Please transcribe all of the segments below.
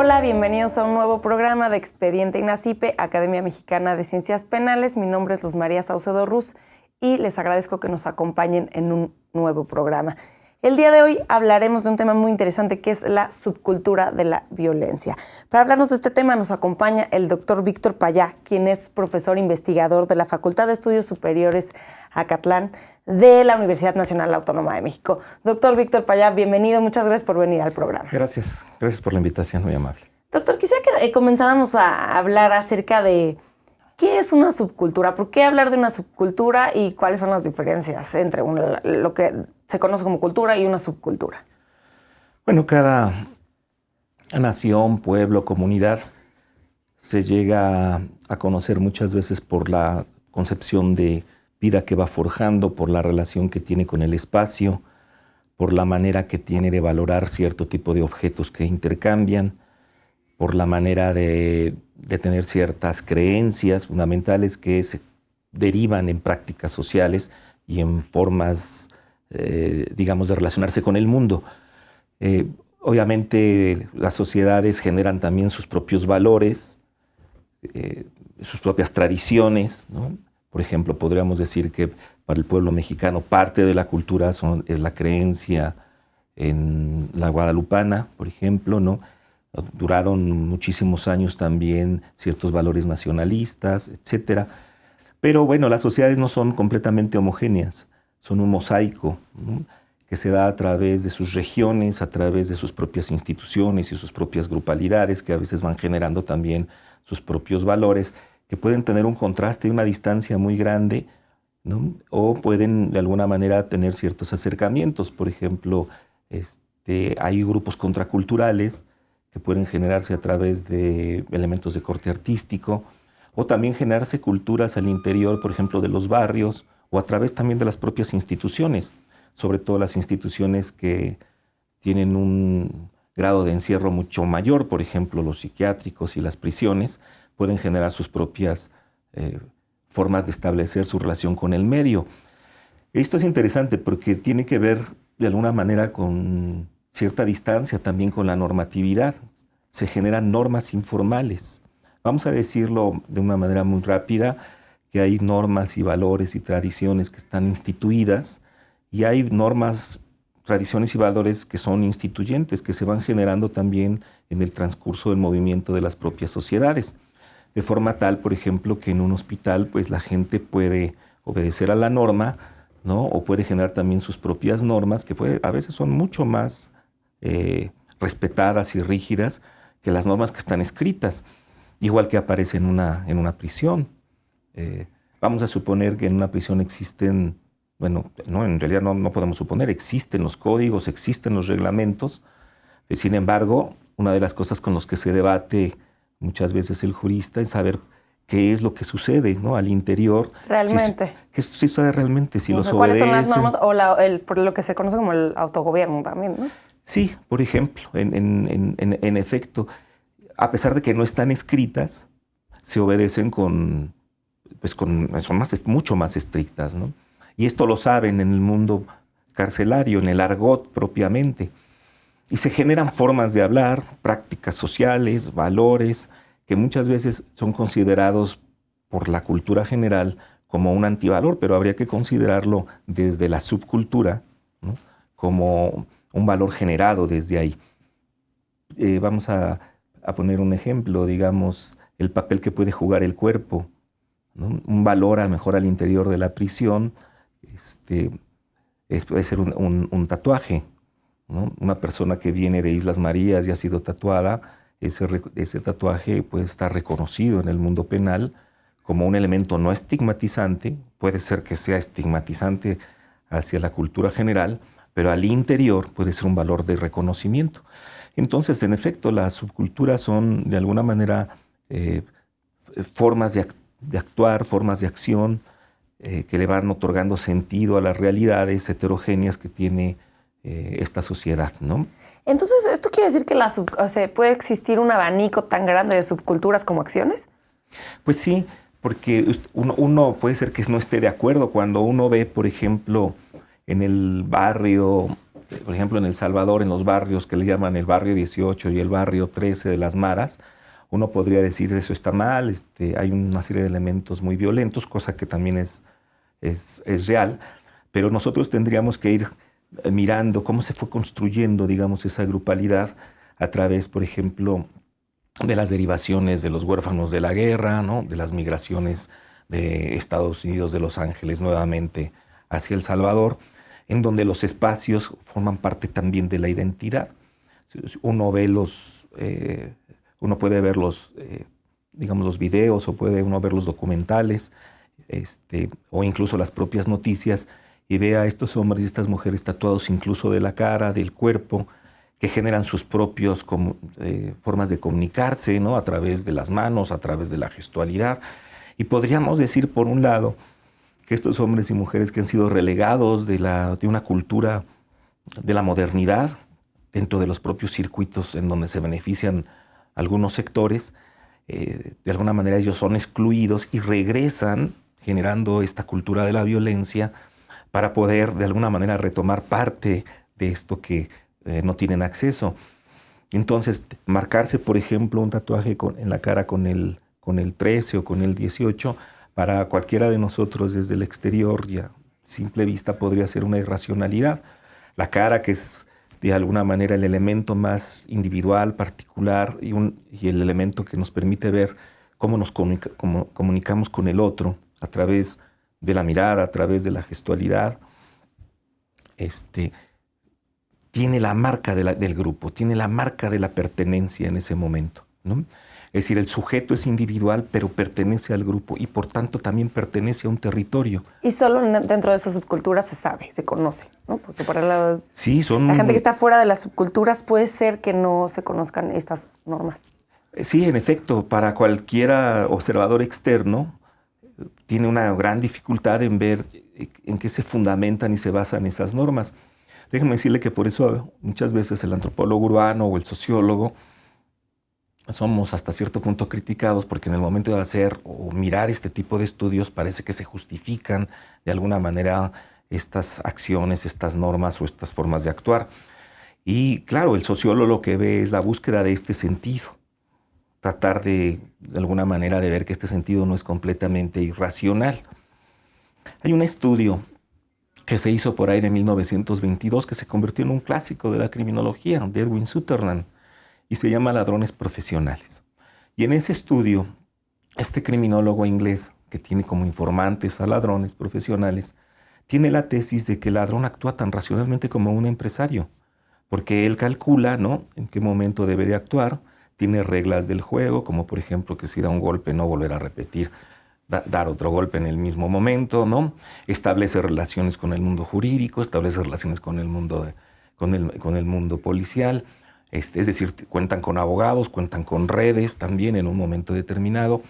Hola, bienvenidos a un nuevo programa de Expediente INACIPE, Academia Mexicana de Ciencias Penales. Mi nombre es Luz María Saucedo Ruz y les agradezco que nos acompañen en un nuevo programa. El día de hoy hablaremos de un tema muy interesante que es la subcultura de la violencia. Para hablarnos de este tema nos acompaña el doctor Víctor Payá, quien es profesor investigador de la Facultad de Estudios Superiores Acatlán de la Universidad Nacional Autónoma de México. Doctor Víctor Payá, bienvenido, muchas gracias por venir al programa. Gracias por la invitación, muy amable. Doctor, quisiera que comenzáramos a hablar acerca de qué es una subcultura, por qué hablar de una subcultura y cuáles son las diferencias entre lo que se conoce como cultura y una subcultura. Bueno, cada nación, pueblo, comunidad se llega a conocer muchas veces por la concepción de vida que va forjando, por la relación que tiene con el espacio, por la manera que tiene de valorar cierto tipo de objetos que intercambian, por la manera de tener ciertas creencias fundamentales que se derivan en prácticas sociales y en formas, digamos, de relacionarse con el mundo. Obviamente las sociedades generan también sus propios valores, sus propias tradiciones, ¿no? Por ejemplo, podríamos decir que para el pueblo mexicano parte de la cultura es la creencia en la guadalupana, por ejemplo, ¿no? Duraron muchísimos años también ciertos valores nacionalistas, etcétera. Pero bueno, las sociedades no son completamente homogéneas, son un mosaico, ¿no? Que se da a través de sus regiones, a través de sus propias instituciones y sus propias grupalidades, que a veces van generando también sus propios valores, que pueden tener un contraste y una distancia muy grande, ¿no? O pueden de alguna manera tener ciertos acercamientos. Por ejemplo, hay grupos contraculturales que pueden generarse a través de elementos de corte artístico, o también generarse culturas al interior, por ejemplo, de los barrios, o a través también de las propias instituciones, sobre todo las instituciones que tienen un grado de encierro mucho mayor, por ejemplo, los psiquiátricos y las prisiones, pueden generar sus propias formas de establecer su relación con el medio. Esto es interesante porque tiene que ver de alguna manera con cierta distancia también con la normatividad. Se generan normas informales. Vamos a decirlo de una manera muy rápida, que hay normas y valores y tradiciones que están instituidas y hay normas, tradiciones y valores que son instituyentes, que se van generando también en el transcurso del movimiento de las propias sociedades. De forma tal, por ejemplo, que en un hospital pues la gente puede obedecer a la norma, ¿no? O puede generar también sus propias normas, que a veces son mucho más respetadas y rígidas que las normas que están escritas, igual que aparece en una prisión. Vamos a suponer que en una prisión existen, bueno, no, en realidad no podemos suponer, existen los códigos, existen los reglamentos. Sin embargo, una de las cosas con las que se debate muchas veces el jurista es saber qué es lo que sucede, ¿no? Al interior. Realmente. ¿Qué sucede realmente? Si los ¿cuáles obedecen. son las normas o por lo que se conoce como el autogobierno también, ¿no? Sí, por ejemplo, en efecto, a pesar de que no están escritas, se obedecen son mucho más estrictas, ¿no? Y esto lo saben en el mundo carcelario, en el argot propiamente. Y se generan formas de hablar, prácticas sociales, valores, que muchas veces son considerados por la cultura general como un antivalor, pero habría que considerarlo desde la subcultura, ¿no? Como un valor generado desde ahí. Vamos a poner un ejemplo, digamos, el papel que puede jugar el cuerpo, ¿no? Un valor a lo mejor al interior de la prisión puede ser un tatuaje, ¿no? Una persona que viene de Islas Marías y ha sido tatuada, ese tatuaje puede estar reconocido en el mundo penal como un elemento no estigmatizante, puede ser que sea estigmatizante hacia la cultura general, pero al interior puede ser un valor de reconocimiento. Entonces, en efecto, las subculturas son de alguna manera formas de actuar, formas de acción que le van otorgando sentido a las realidades heterogéneas que tiene esta sociedad, ¿no? Entonces, ¿esto quiere decir que puede existir un abanico tan grande de subculturas como acciones? Pues sí, porque uno puede ser que no esté de acuerdo cuando uno ve, por ejemplo, en el barrio por ejemplo, en El Salvador, en los barrios que le llaman el barrio 18 y el barrio 13 de las Maras, uno podría decir eso está mal, hay una serie de elementos muy violentos, cosa que también es real, pero nosotros tendríamos que ir mirando cómo se fue construyendo, digamos, esa grupalidad a través, por ejemplo, de las derivaciones de los huérfanos de la guerra, ¿no? De las migraciones de Estados Unidos, de Los Ángeles, nuevamente hacia El Salvador, en donde los espacios forman parte también de la identidad. Uno ve uno puede ver digamos, los videos, o puede uno ver los documentales, o incluso las propias noticias, y ve a estos hombres y estas mujeres tatuados incluso de la cara, del cuerpo, que generan sus propios formas de comunicarse, ¿no? A través de las manos, a través de la gestualidad. Y podríamos decir, por un lado, que estos hombres y mujeres que han sido relegados de una cultura de la modernidad, dentro de los propios circuitos en donde se benefician algunos sectores, de alguna manera ellos son excluidos y regresan generando esta cultura de la violencia para poder de alguna manera retomar parte de esto que no tienen acceso. Entonces, marcarse, por ejemplo, un tatuaje en la cara con el 13 o con el 18, para cualquiera de nosotros desde el exterior y a simple vista podría ser una irracionalidad. La cara, que es de alguna manera el elemento más individual, particular, y el elemento que nos permite ver cómo nos comunicamos con el otro a través de la mirada, a través de la gestualidad, tiene la marca del grupo, tiene la marca de la pertenencia en ese momento, ¿no? Es decir, el sujeto es individual, pero pertenece al grupo y por tanto también pertenece a un territorio. Y solo dentro de esas subculturas se sabe, se conoce, ¿no? Porque por el lado, sí, la gente que está fuera de las subculturas puede ser que no se conozcan estas normas. Sí, en efecto, para cualquiera observador externo tiene una gran dificultad en ver en qué se fundamentan y se basan esas normas. Déjenme decirle que por eso muchas veces el antropólogo urbano o el sociólogo somos hasta cierto punto criticados, porque en el momento de hacer o mirar este tipo de estudios parece que se justifican de alguna manera estas acciones, estas normas o estas formas de actuar. Y claro, el sociólogo lo que ve es la búsqueda de este sentido, tratar de alguna manera de ver que este sentido no es completamente irracional. Hay un estudio que se hizo por ahí de 1922 que se convirtió en un clásico de la criminología, de Edwin Sutherland, y se llama Ladrones Profesionales. Y en ese estudio, este criminólogo inglés, que tiene como informantes a ladrones profesionales, tiene la tesis de que el ladrón actúa tan racionalmente como un empresario, porque él calcula, ¿no?, en qué momento debe de actuar, tiene reglas del juego, como por ejemplo que si da un golpe no volver a repetir, dar otro golpe en el mismo momento, ¿no? Establece relaciones con el mundo jurídico, establece relaciones con el mundo, con el mundo policial. Es decir, cuentan con abogados, cuentan con redes también en un momento determinado.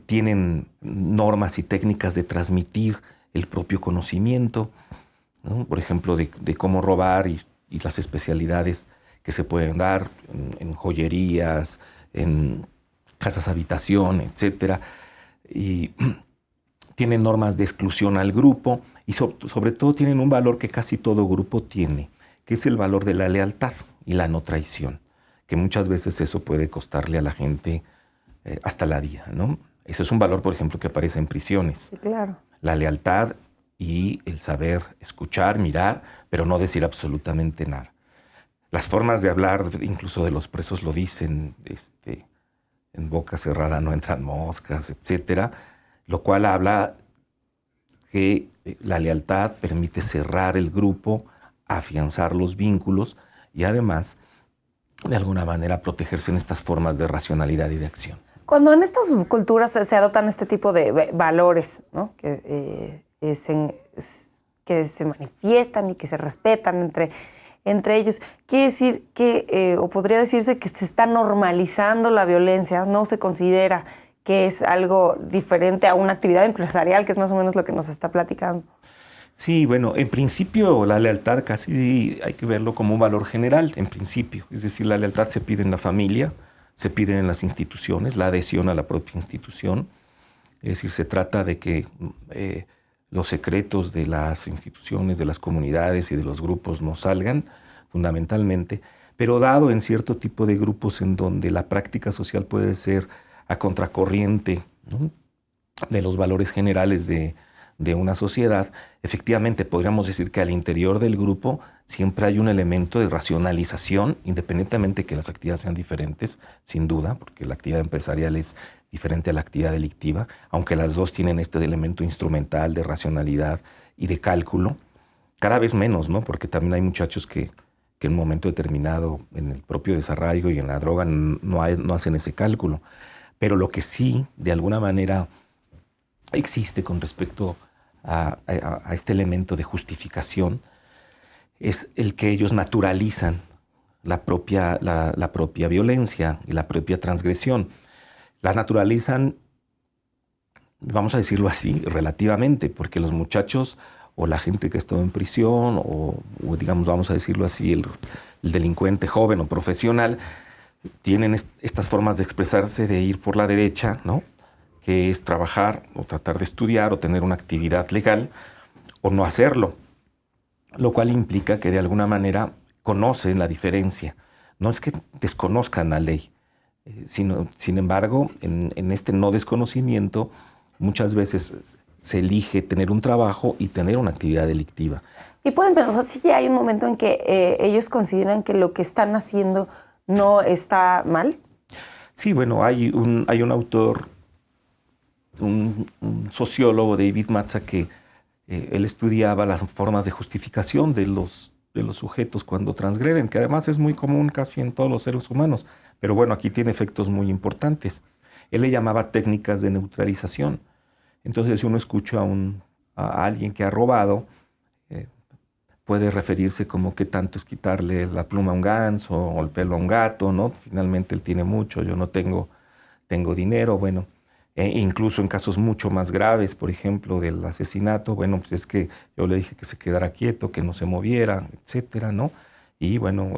Tienen normas y técnicas de transmitir el propio conocimiento, ¿no? Por ejemplo, de cómo robar y las especialidades que se pueden dar en joyerías, en casas habitación, etcétera. Y tienen normas de exclusión al grupo y sobre todo tienen un valor que casi todo grupo tiene, que es el valor de la lealtad y la no traición, que muchas veces eso puede costarle a la gente hasta la vida, ¿no? Eso es un valor, por ejemplo, que aparece en prisiones. Sí, claro. La lealtad y el saber escuchar, mirar, pero no decir absolutamente nada. Las formas de hablar, incluso de los presos lo dicen, en boca cerrada no entran moscas, etcétera, lo cual habla que la lealtad permite cerrar el grupo, afianzar los vínculos y además, de alguna manera, protegerse en estas formas de racionalidad y de acción. Cuando en estas subculturas se adoptan este tipo de valores, ¿no?, que se manifiestan y que se respetan entre ellos, quiere decir que, o podría decirse que se está normalizando la violencia, no se considera que es algo diferente a una actividad empresarial, que es más o menos lo que nos está platicando. Sí, bueno, en principio la lealtad casi hay que verlo como un valor general, en principio. Es decir, la lealtad se pide en la familia, se pide en las instituciones, la adhesión a la propia institución. Es decir, se trata de que los secretos de las instituciones, de las comunidades y de los grupos no salgan, fundamentalmente, pero dado en cierto tipo de grupos en donde la práctica social puede ser a contracorriente, ¿no?, de los valores generales de una sociedad, efectivamente podríamos decir que al interior del grupo siempre hay un elemento de racionalización, independientemente de que las actividades sean diferentes, sin duda, porque la actividad empresarial es diferente a la actividad delictiva, aunque las dos tienen este elemento instrumental de racionalidad y de cálculo, cada vez menos, ¿no? Porque también hay muchachos que en un momento determinado, en el propio desarraigo y en la droga, no hacen ese cálculo. Pero lo que sí, de alguna manera, existe con respecto a este elemento de justificación es el que ellos naturalizan la propia violencia y la propia transgresión. La naturalizan, vamos a decirlo así, relativamente, porque los muchachos o la gente que está en prisión o digamos, vamos a decirlo así, el delincuente joven o profesional, tienen estas formas de expresarse, de ir por la derecha, ¿no?, que es trabajar o tratar de estudiar o tener una actividad legal o no hacerlo, lo cual implica que de alguna manera conocen la diferencia. No es que desconozcan la ley, sino, sin embargo, en este no desconocimiento muchas veces se elige tener un trabajo y tener una actividad delictiva. Y pueden pensar, sí, hay un momento en que ellos consideran que lo que están haciendo no está mal. Sí, bueno, hay un autor, un sociólogo, David Matza, que él estudiaba las formas de justificación de los sujetos cuando transgreden, que además es muy común casi en todos los seres humanos, pero bueno, aquí tiene efectos muy importantes. Él le llamaba técnicas de neutralización. Entonces, si uno escucha a alguien que ha robado, puede referirse como que tanto es quitarle la pluma a un ganso o el pelo a un gato, ¿no? Finalmente él tiene mucho, yo no tengo dinero, bueno. Incluso en casos mucho más graves, por ejemplo, del asesinato, bueno, pues es que yo le dije que se quedara quieto, que no se moviera, etcétera, ¿no? Y bueno,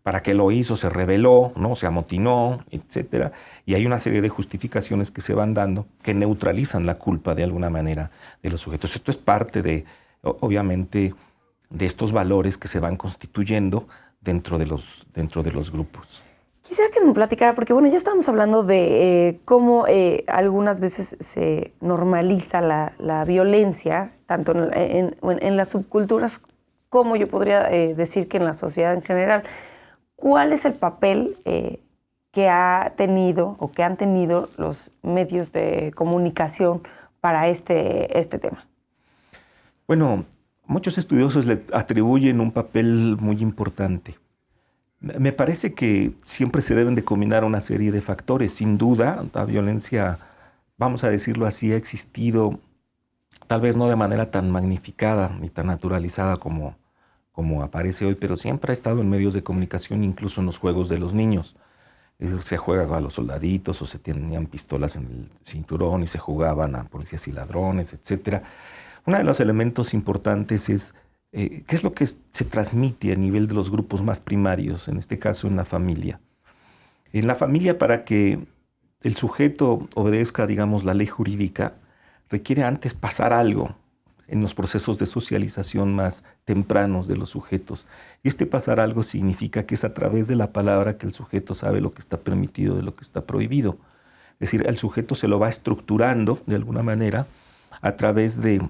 para qué lo hizo, se rebeló, ¿no?, se amotinó, etcétera. Y hay una serie de justificaciones que se van dando que neutralizan la culpa de alguna manera de los sujetos. Esto es parte obviamente, de estos valores que se van constituyendo dentro de los grupos. Quisiera que me platicara, porque bueno, ya estábamos hablando de cómo algunas veces se normaliza la violencia, tanto en las subculturas como yo podría decir que en la sociedad en general. ¿Cuál es el papel que ha tenido o que han tenido los medios de comunicación para este tema? Bueno, muchos estudiosos le atribuyen un papel muy importante. Me parece que siempre se deben de combinar una serie de factores. Sin duda, la violencia, vamos a decirlo así, ha existido, tal vez no de manera tan magnificada ni tan naturalizada como aparece hoy, pero siempre ha estado en medios de comunicación, incluso en los juegos de los niños. Se juega a los soldaditos o se tenían pistolas en el cinturón y se jugaban a policías y ladrones, etc. Uno de los elementos importantes es qué es lo que se transmite a nivel de los grupos más primarios, en este caso en la familia. En la familia, para que el sujeto obedezca, digamos, la ley jurídica, requiere antes pasar algo en los procesos de socialización más tempranos de los sujetos. Y este pasar algo significa que es a través de la palabra que el sujeto sabe lo que está permitido de lo que está prohibido. Es decir, el sujeto se lo va estructurando de alguna manera a través de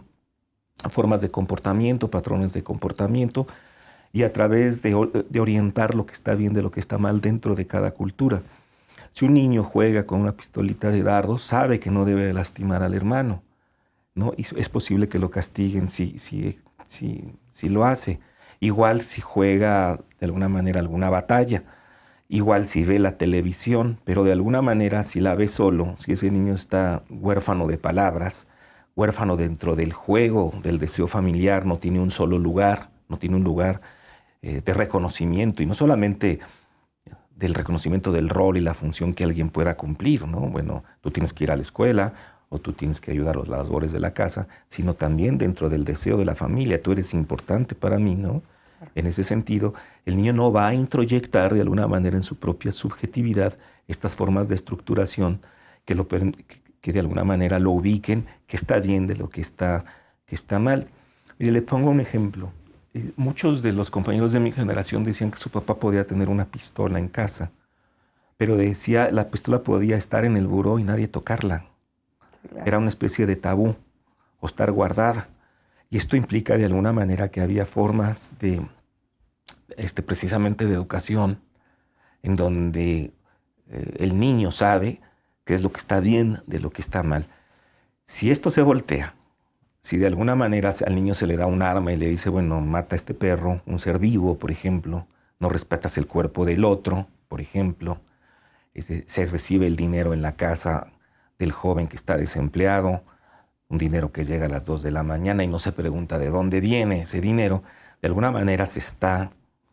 formas de comportamiento, patrones de comportamiento, y a través de orientar lo que está bien de lo que está mal dentro de cada cultura. Si un niño juega con una pistolita de dardos, sabe que no debe lastimar al hermano, ¿no? Y es posible que lo castiguen si lo hace. Igual si juega de alguna manera alguna batalla, igual si ve la televisión, pero de alguna manera si la ve solo, si ese niño está huérfano de palabras, huérfano dentro del juego, del deseo familiar, no tiene un solo lugar, no tiene un lugar de reconocimiento, y no solamente del reconocimiento del rol y la función que alguien pueda cumplir, ¿no? Bueno, tú tienes que ir a la escuela o tú tienes que ayudar a las labores de la casa, sino también dentro del deseo de la familia. Tú eres importante para mí, ¿no? En ese sentido, el niño no va a introyectar de alguna manera en su propia subjetividad estas formas de estructuración que que de alguna manera lo ubiquen, que está bien de lo que está mal. Mire, le pongo un ejemplo. Muchos de los compañeros de mi generación decían que su papá podía tener una pistola en casa, pero decía la pistola podía estar en el buró y nadie tocarla. Sí, claro. Era una especie de tabú o estar guardada. Y esto implica de alguna manera que había formas de, precisamente de educación, en donde el niño sabe qué es lo que está bien de lo que está mal. Si esto se voltea, si de alguna manera al niño se le da un arma y le dice, bueno, mata a este perro, un ser vivo, por ejemplo, no respetas el cuerpo del otro, por ejemplo, se recibe el dinero en la casa del joven que está desempleado, un dinero que llega a las 2 de la mañana y no se pregunta de dónde viene ese dinero, de alguna manera se está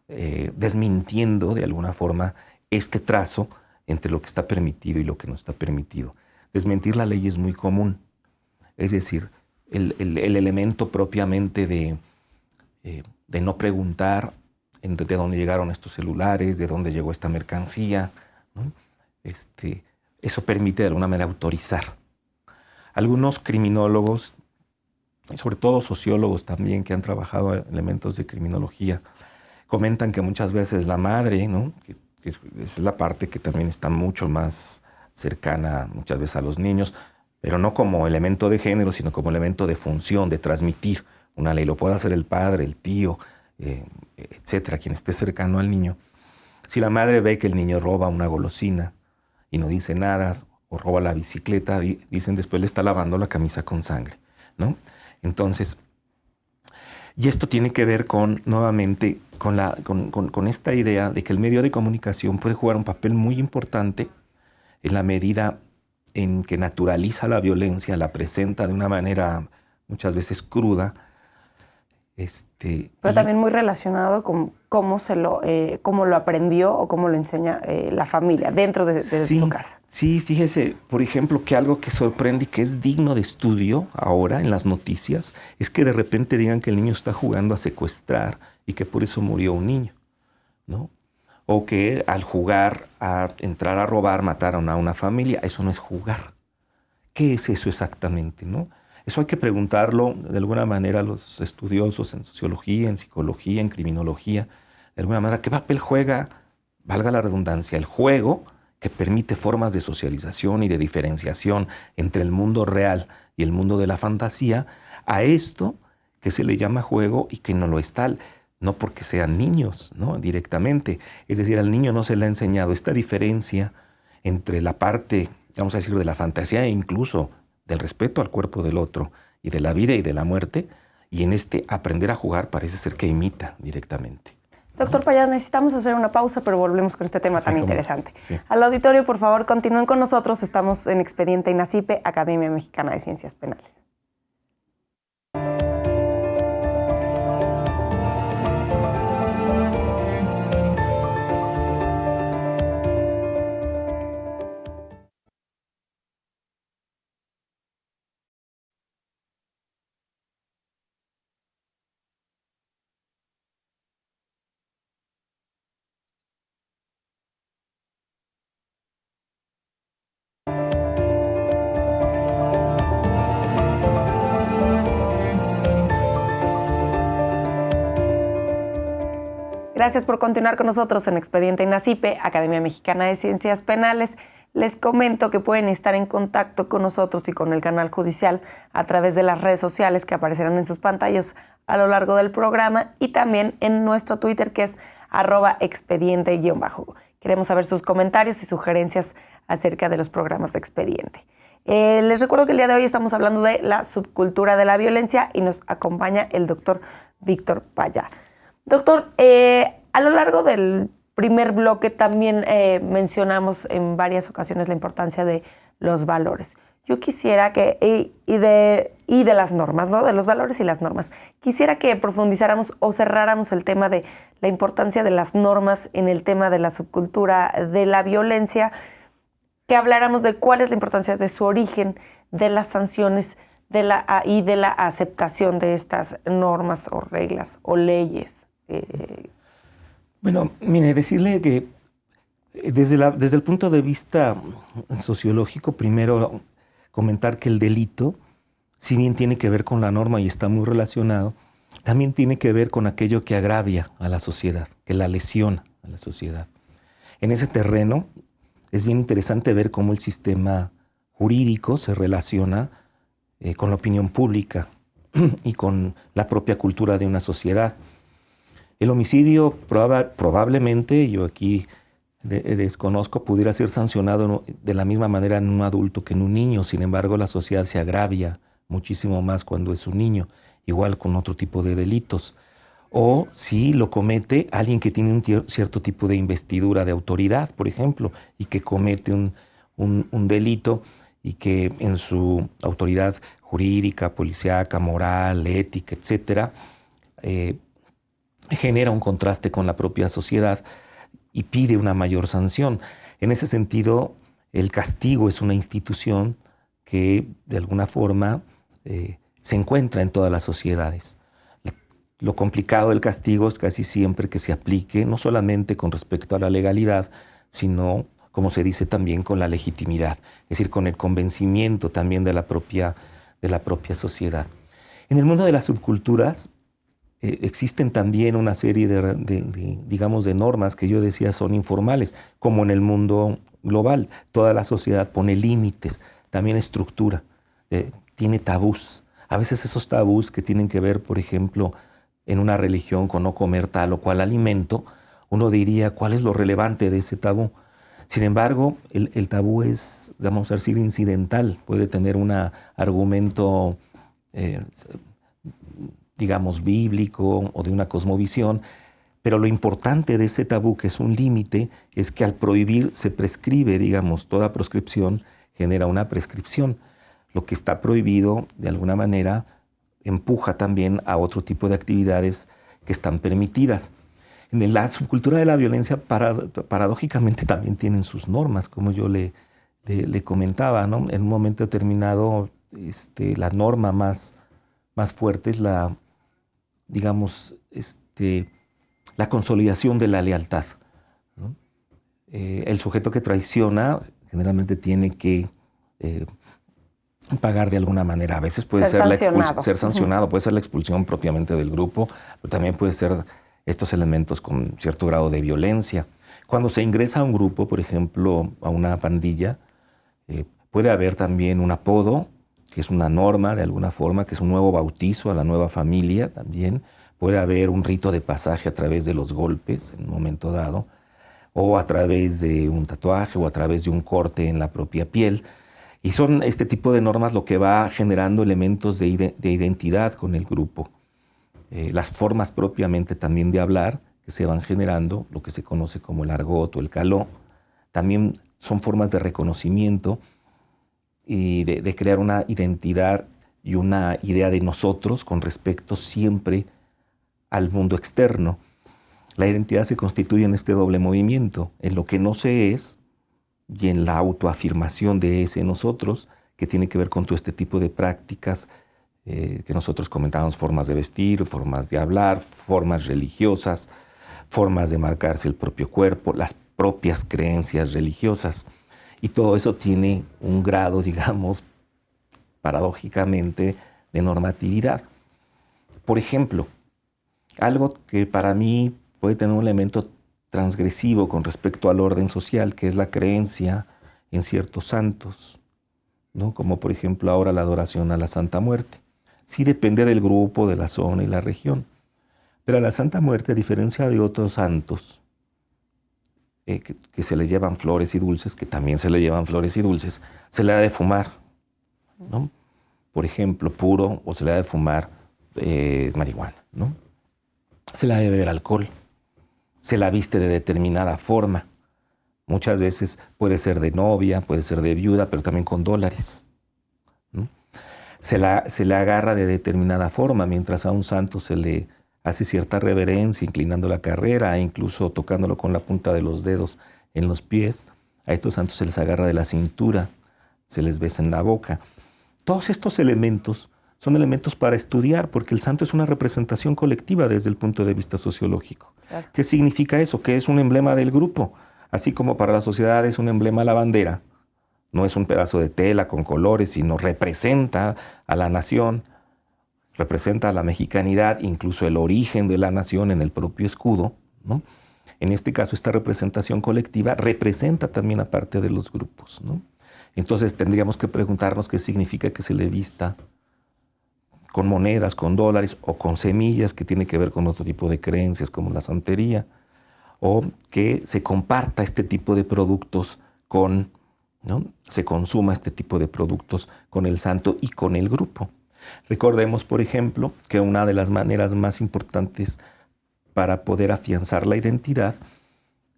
desmintiendo de alguna forma este trazo entre lo que está permitido y lo que no está permitido. Desmentir la ley es muy común, es decir, el elemento propiamente de no preguntar de dónde llegaron estos celulares, de dónde llegó esta mercancía, ¿no? Eso permite de alguna manera autorizar. Algunos criminólogos, y sobre todo sociólogos también que han trabajado elementos de criminología, comentan que muchas veces la madre, ¿no? que es la parte que también está mucho más cercana muchas veces a los niños, pero no como elemento de género, sino como elemento de función, de transmitir una ley. Lo puede hacer el padre, el tío, etcétera, quien esté cercano al niño. Si la madre ve que el niño roba una golosina y no dice nada, o roba la bicicleta, dicen después le está lavando la camisa con sangre, ¿no? Entonces, y esto tiene que ver nuevamente con esta idea de que el medio de comunicación puede jugar un papel muy importante en la medida en que naturaliza la violencia, la presenta de una manera muchas veces cruda. Pero también muy relacionado con cómo lo aprendió o cómo lo enseña la familia dentro de su casa. Sí, fíjese, por ejemplo, que algo que sorprende y que es digno de estudio ahora en las noticias es que de repente digan que el niño está jugando a secuestrar y que por eso murió un niño, ¿no? O que al jugar a entrar a robar mataron a una familia. Eso no es jugar. ¿Qué es eso exactamente, no? Eso hay que preguntarlo de alguna manera a los estudiosos en sociología, en psicología, en criminología. De alguna manera, ¿qué papel juega, valga la redundancia, el juego que permite formas de socialización y de diferenciación entre el mundo real y el mundo de la fantasía a esto que se le llama juego y que no lo es tal? No porque sean niños, ¿no? Directamente. Es decir, al niño no se le ha enseñado esta diferencia entre la parte, vamos a decir, de la fantasía e incluso del respeto al cuerpo del otro y de la vida y de la muerte, y en aprender a jugar parece ser que imita directamente. Doctor Payá, necesitamos hacer una pausa, pero volvemos con este tema tan interesante. Sí. Al auditorio, por favor, continúen con nosotros. Estamos en Expediente INACIPE, Academia Mexicana de Ciencias Penales. Gracias por continuar con nosotros en Expediente INACIPE, Academia Mexicana de Ciencias Penales. Les comento que pueden estar en contacto con nosotros y con el canal judicial a través de las redes sociales que aparecerán en sus pantallas a lo largo del programa y también en nuestro Twitter, que es @expediente_. Queremos saber sus comentarios y sugerencias acerca de los programas de Expediente. Les recuerdo que el día de hoy estamos hablando de la subcultura de la violencia y nos acompaña el doctor Víctor Payá. Doctor, a lo largo del primer bloque también mencionamos en varias ocasiones la importancia de los valores. Yo quisiera que, y de las normas, ¿no? De los valores y las normas. Quisiera que profundizáramos o cerráramos el tema de la importancia de las normas en el tema de la subcultura de la violencia, que habláramos de cuál es la importancia de su origen, de las sanciones y de la aceptación de estas normas o reglas o leyes. Bueno, mire, decirle que desde el punto de vista sociológico, primero, comentar que el delito, si bien tiene que ver con la norma y está muy relacionado, también tiene que ver con aquello que agravia a la sociedad, que la lesiona a la sociedad. En ese terreno es bien interesante ver cómo el sistema jurídico se relaciona con la opinión pública y con la propia cultura de una sociedad. El homicidio probablemente, yo aquí desconozco, pudiera ser sancionado de la misma manera en un adulto que en un niño. Sin embargo, la sociedad se agravia muchísimo más cuando es un niño, igual con otro tipo de delitos. O si lo comete alguien que tiene un cierto tipo de investidura de autoridad, por ejemplo, y que comete un delito y que en su autoridad jurídica, policíaca, moral, ética, etcétera, genera un contraste con la propia sociedad y pide una mayor sanción. En ese sentido, el castigo es una institución que de alguna forma se encuentra en todas las sociedades. Lo complicado del castigo es casi siempre que se aplique no solamente con respecto a la legalidad, sino, como se dice también, con la legitimidad, es decir, con el convencimiento también de la propia sociedad. En el mundo de las subculturas existen también una serie digamos, de normas que yo decía son informales, como en el mundo global. Toda la sociedad pone límites, también estructura, tiene tabús. A veces esos tabús que tienen que ver, por ejemplo, en una religión con no comer tal o cual alimento, uno diría, ¿cuál es lo relevante de ese tabú? Sin embargo, el tabú es, vamos a decir, incidental. Puede tener un argumento, digamos, bíblico o de una cosmovisión, pero lo importante de ese tabú, que es un límite, es que al prohibir se prescribe, digamos, toda proscripción genera una prescripción. Lo que está prohibido, de alguna manera, empuja también a otro tipo de actividades que están permitidas. En la subcultura de la violencia, paradójicamente, también tienen sus normas, como yo le comentaba, ¿no? En un momento determinado, la norma más fuerte es la consolidación de la lealtad, ¿no? El sujeto que traiciona generalmente tiene que pagar de alguna manera. A veces puede ser sancionado, puede ser la expulsión propiamente del grupo, pero también puede ser estos elementos con cierto grado de violencia. Cuando se ingresa a un grupo, por ejemplo, a una pandilla, puede haber también un apodo, que es una norma de alguna forma, que es un nuevo bautizo a la nueva familia también. Puede haber un rito de pasaje a través de los golpes en un momento dado, o a través de un tatuaje, o a través de un corte en la propia piel. Y son este tipo de normas lo que va generando elementos de identidad con el grupo. Las formas propiamente también de hablar que se van generando, lo que se conoce como el argot o el caló, también son formas de reconocimiento y de crear una identidad y una idea de nosotros con respecto siempre al mundo externo. La identidad se constituye en este doble movimiento, en lo que no se es y en la autoafirmación de ese nosotros, que tiene que ver con todo este tipo de prácticas que nosotros comentábamos, formas de vestir, formas de hablar, formas religiosas, formas de marcarse el propio cuerpo, las propias creencias religiosas. Y todo eso tiene un grado, digamos, paradójicamente, de normatividad. Por ejemplo, algo que para mí puede tener un elemento transgresivo con respecto al orden social, que es la creencia en ciertos santos, ¿no? Como por ejemplo ahora la adoración a la Santa Muerte. Sí depende del grupo, de la zona y la región. Pero a la Santa Muerte, a diferencia de otros santos, que se le llevan flores y dulces, que también se le llevan flores y dulces, se le ha de fumar, ¿no? Por ejemplo, puro, o se le ha de fumar marihuana, ¿no? Se le ha de beber alcohol, se la viste de determinada forma. Muchas veces puede ser de novia, puede ser de viuda, pero también con dólares, ¿no? Se le agarra de determinada forma, mientras a un santo se le hace cierta reverencia, inclinando la carrera, e incluso tocándolo con la punta de los dedos en los pies. A estos santos se les agarra de la cintura, se les besa en la boca. Todos estos elementos son elementos para estudiar, porque el santo es una representación colectiva desde el punto de vista sociológico. Claro. ¿Qué significa eso? Que es un emblema del grupo. Así como para la sociedad es un emblema la bandera, no es un pedazo de tela con colores, sino representa a la nación, representa a la mexicanidad, incluso el origen de la nación en el propio escudo, ¿no? En este caso, esta representación colectiva representa también a parte de los grupos, ¿no? Entonces tendríamos que preguntarnos qué significa que se le vista con monedas, con dólares o con semillas, que tiene que ver con otro tipo de creencias como la santería, o que se comparta este tipo de productos con, ¿no? Se consuma este tipo de productos con el santo y con el grupo. Recordemos, por ejemplo, que una de las maneras más importantes para poder afianzar la identidad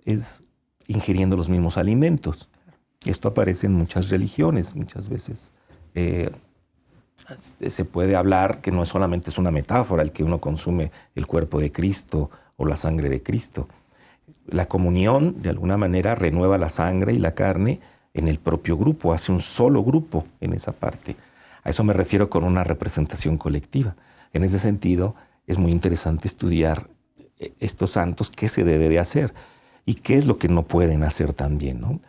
es ingiriendo los mismos alimentos. Esto aparece en muchas religiones, muchas veces. Se puede hablar que no solamente es una metáfora el que uno consume el cuerpo de Cristo o la sangre de Cristo. La comunión, de alguna manera, renueva la sangre y la carne en el propio grupo, hace un solo grupo en esa parte. A eso me refiero con una representación colectiva. En ese sentido, es muy interesante estudiar estos santos, qué se debe de hacer y qué es lo que no pueden hacer también, ¿no?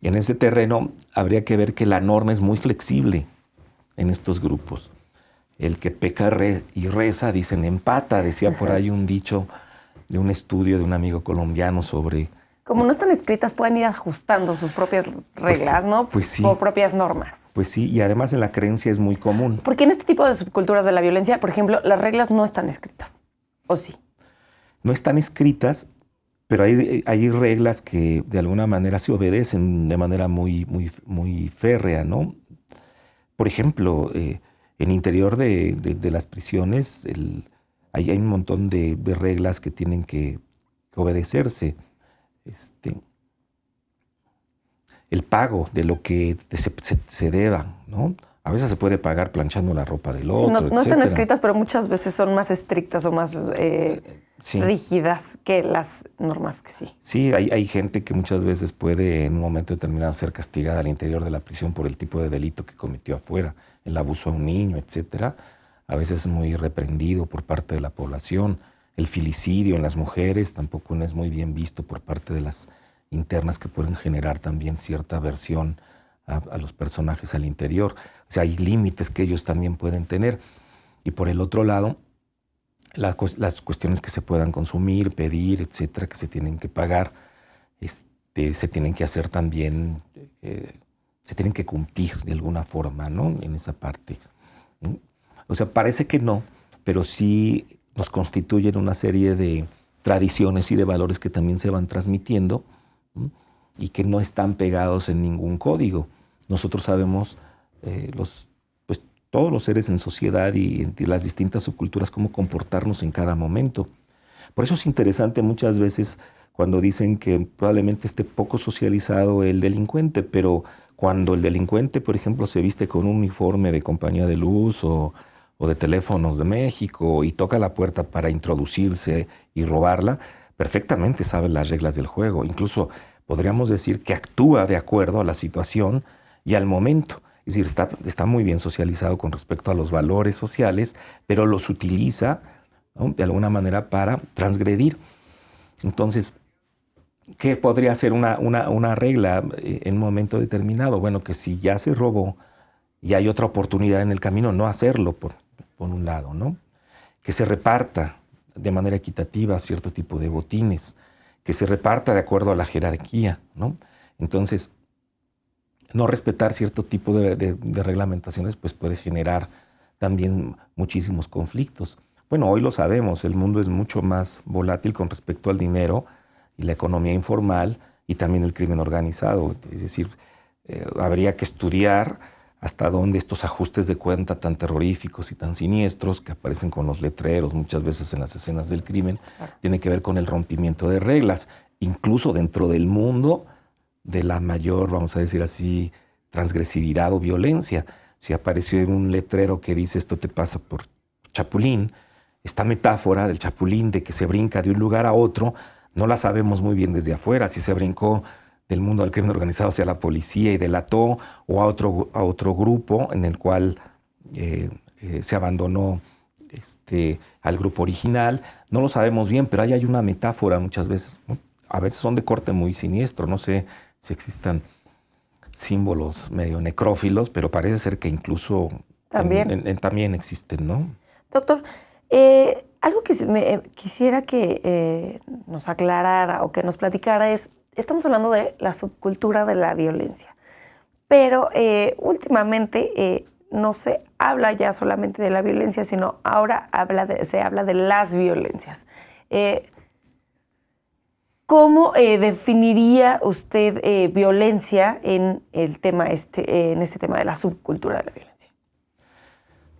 En ese terreno habría que ver que la norma es muy flexible en estos grupos. El que peca y reza, dicen, empata, decía por ahí un dicho de un estudio de un amigo colombiano sobre... Como no están escritas, pueden ir ajustando sus propias reglas, pues, ¿no? Pues sí. O propias normas. Pues sí, y además en la creencia es muy común. Porque en este tipo de subculturas de la violencia, por ejemplo, las reglas no están escritas. ¿O sí? No están escritas, pero hay reglas que de alguna manera se obedecen de manera muy férrea, ¿no? Por ejemplo, en el interior de las prisiones hay un montón de reglas que tienen que obedecerse. El pago de lo que se deba, ¿no? A veces se puede pagar planchando la ropa del otro, no están escritas, pero muchas veces son más estrictas o más rígidas que las normas que sí. Sí, hay gente que muchas veces puede en un momento determinado ser castigada al interior de la prisión por el tipo de delito que cometió afuera, el abuso a un niño, etcétera. A veces es muy reprendido por parte de la población. El filicidio en las mujeres tampoco no es muy bien visto por parte de las internas, que pueden generar también cierta aversión a los personajes al interior. O sea, hay límites que ellos también pueden tener. Y por el otro lado, las cuestiones que se puedan consumir, pedir, etcétera, que se tienen que pagar, se tienen que hacer también, se tienen que cumplir de alguna forma, ¿no? En esa parte, ¿no? O sea, parece que no, pero sí nos constituyen una serie de tradiciones y de valores que también se van transmitiendo, ¿no? Y que no están pegados en ningún código. Nosotros sabemos, todos los seres en sociedad y en las distintas subculturas, cómo comportarnos en cada momento. Por eso es interesante muchas veces cuando dicen que probablemente esté poco socializado el delincuente, pero cuando el delincuente, por ejemplo, se viste con un uniforme de compañía de luz o de Teléfonos de México y toca la puerta para introducirse y robarla, perfectamente sabe las reglas del juego. Incluso podríamos decir que actúa de acuerdo a la situación y al momento. Es decir, está muy bien socializado con respecto a los valores sociales, pero los utiliza, ¿no?, de alguna manera para transgredir. Entonces, ¿qué podría ser una regla en un momento determinado? Bueno, que si ya se robó y hay otra oportunidad en el camino, no hacerlo por un lado, ¿no? Que se reparta de manera equitativa cierto tipo de botines, que se reparta de acuerdo a la jerarquía, ¿no? Entonces, no respetar cierto tipo de reglamentaciones pues puede generar también muchísimos conflictos. Bueno, hoy lo sabemos, el mundo es mucho más volátil con respecto al dinero y la economía informal y también el crimen organizado. Es decir, habría que estudiar hasta dónde estos ajustes de cuenta tan terroríficos y tan siniestros que aparecen con los letreros muchas veces en las escenas del crimen, tiene que ver con el rompimiento de reglas, incluso dentro del mundo de la mayor, vamos a decir así, transgresividad o violencia. Si apareció un letrero que dice esto te pasa por chapulín, esta metáfora del chapulín de que se brinca de un lugar a otro, no la sabemos muy bien desde afuera, si se brincó del mundo del crimen organizado hacia la policía y delató, o a otro grupo en el cual se abandonó al grupo original. No lo sabemos bien, pero ahí hay una metáfora muchas veces, ¿no? A veces son de corte muy siniestro, no sé si existan símbolos medio necrófilos, pero parece ser que incluso también existen, ¿no? Doctor, algo que quisiera que nos aclarara o que nos platicara es, estamos hablando de la subcultura de la violencia, pero últimamente no se habla ya solamente de la violencia, sino ahora se habla de las violencias. ¿Cómo definiría usted violencia en el tema en este tema de la subcultura de la violencia?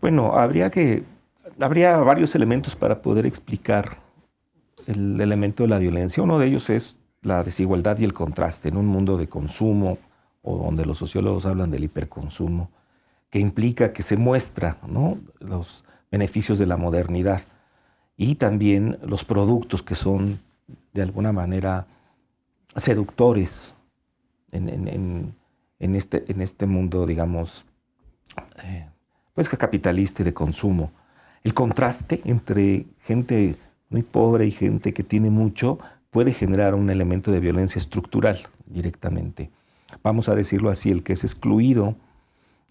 Bueno, habría varios elementos para poder explicar el elemento de la violencia. Uno de ellos es la desigualdad y el contraste en un mundo de consumo, o donde los sociólogos hablan del hiperconsumo, que implica que se muestra, ¿no?, los beneficios de la modernidad y también los productos que son de alguna manera seductores en este mundo, digamos, pues capitalista y de consumo. El contraste entre gente muy pobre y gente que tiene mucho puede generar un elemento de violencia estructural directamente. Vamos a decirlo así, el que es excluido,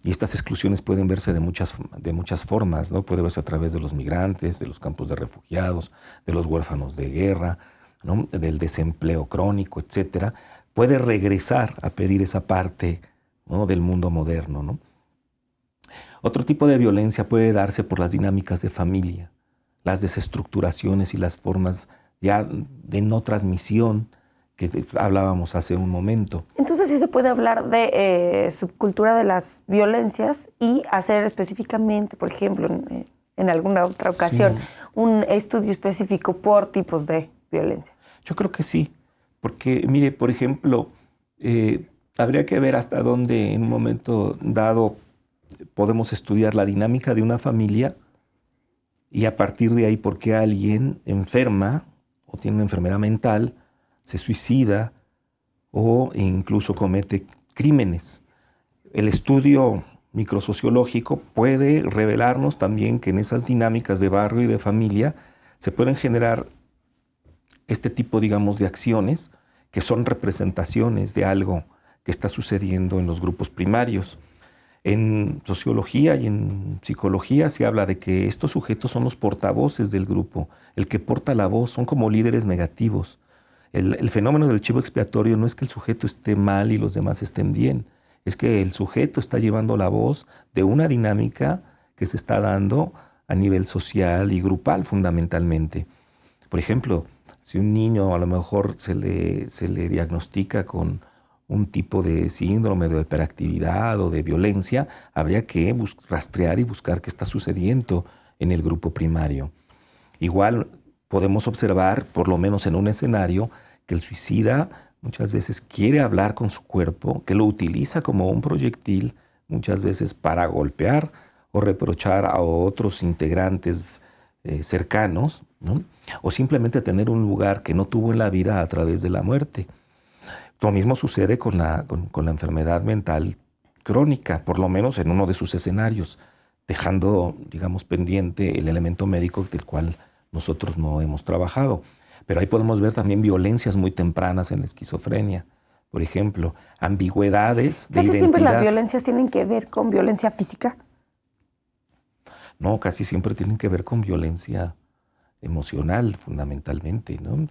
y estas exclusiones pueden verse de muchas formas, ¿no? Puede verse a través de los migrantes, de los campos de refugiados, de los huérfanos de guerra, ¿no?, del desempleo crónico, etcétera. Puede regresar a pedir esa parte, ¿no?, del mundo moderno, ¿no? Otro tipo de violencia puede darse por las dinámicas de familia, las desestructuraciones y las formas ya de no transmisión que hablábamos hace un momento. Entonces sí se puede hablar de subcultura de las violencias y hacer específicamente, por ejemplo, en alguna otra ocasión, sí, un estudio específico por tipos de violencia. Yo creo que sí, porque mire, por ejemplo, habría que ver hasta dónde en un momento dado podemos estudiar la dinámica de una familia y a partir de ahí por qué alguien enferma o tiene una enfermedad mental, se suicida o incluso comete crímenes. El estudio microsociológico puede revelarnos también que en esas dinámicas de barrio y de familia se pueden generar este tipo, digamos, de acciones que son representaciones de algo que está sucediendo en los grupos primarios. En sociología y en psicología se habla de que estos sujetos son los portavoces del grupo, el que porta la voz, son como líderes negativos. El fenómeno del chivo expiatorio no es que el sujeto esté mal y los demás estén bien, es que el sujeto está llevando la voz de una dinámica que se está dando a nivel social y grupal fundamentalmente. Por ejemplo, si un niño a lo mejor se le diagnostica con un tipo de síndrome de hiperactividad o de violencia, habría que rastrear y buscar qué está sucediendo en el grupo primario. Igual podemos observar, por lo menos en un escenario, que el suicida muchas veces quiere hablar con su cuerpo, que lo utiliza como un proyectil, muchas veces para golpear o reprochar a otros integrantes cercanos, ¿no?, o simplemente tener un lugar que no tuvo en la vida a través de la muerte. Lo mismo sucede con la enfermedad mental crónica, por lo menos en uno de sus escenarios, dejando, digamos, pendiente el elemento médico del cual nosotros no hemos trabajado. Pero ahí podemos ver también violencias muy tempranas en la esquizofrenia. Por ejemplo, ambigüedades de identidad. ¿Casi siempre las violencias tienen que ver con violencia física? No, casi siempre tienen que ver con violencia emocional, fundamentalmente, ¿no?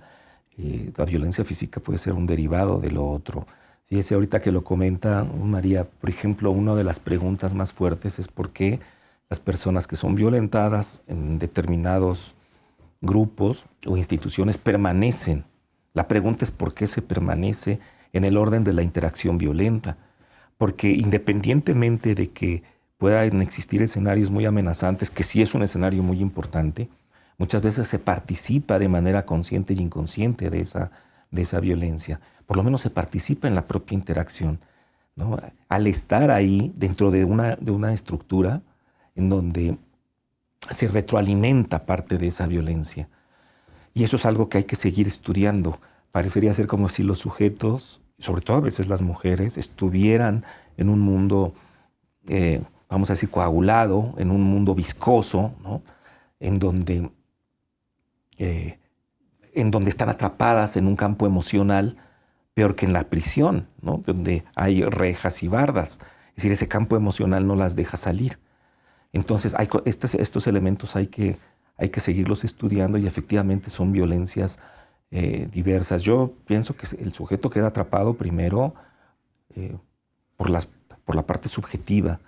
La violencia física puede ser un derivado de lo otro. Fíjese, ahorita que lo comenta María, por ejemplo, una de las preguntas más fuertes es por qué las personas que son violentadas en determinados grupos o instituciones permanecen. La pregunta es por qué se permanece en el orden de la interacción violenta. Porque independientemente de que puedan existir escenarios muy amenazantes, que sí es un escenario muy importante, muchas veces se participa de manera consciente y inconsciente de esa violencia. Por lo menos se participa en la propia interacción, ¿no? Al estar ahí dentro de una estructura en donde se retroalimenta parte de esa violencia. Y eso es algo que hay que seguir estudiando. Parecería ser como si los sujetos, sobre todo a veces las mujeres, estuvieran en un mundo, vamos a decir, coagulado, en un mundo viscoso, ¿no?, en donde están atrapadas en un campo emocional, peor que en la prisión, ¿no? Donde hay rejas y bardas. Es decir, ese campo emocional no las deja salir. Entonces, estos elementos hay que seguirlos estudiando y efectivamente son violencias diversas. Yo pienso que el sujeto queda atrapado primero por la parte subjetiva,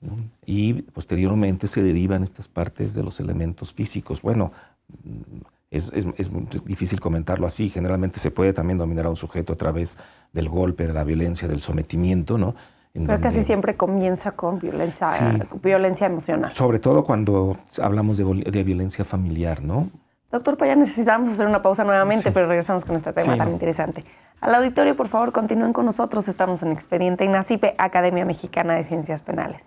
¿no? Y posteriormente se derivan estas partes de los elementos físicos. Bueno, es muy difícil comentarlo así. Generalmente se puede también dominar a un sujeto a través del golpe, de la violencia, del sometimiento, ¿no? Pero casi siempre comienza con violencia, sí, violencia emocional. Sobre todo cuando hablamos de violencia familiar, ¿no? Doctor Paya, necesitamos hacer una pausa nuevamente, sí, pero regresamos con este tema tan interesante. Al auditorio, por favor, continúen con nosotros. Estamos en Expediente INACIPE, Academia Mexicana de Ciencias Penales.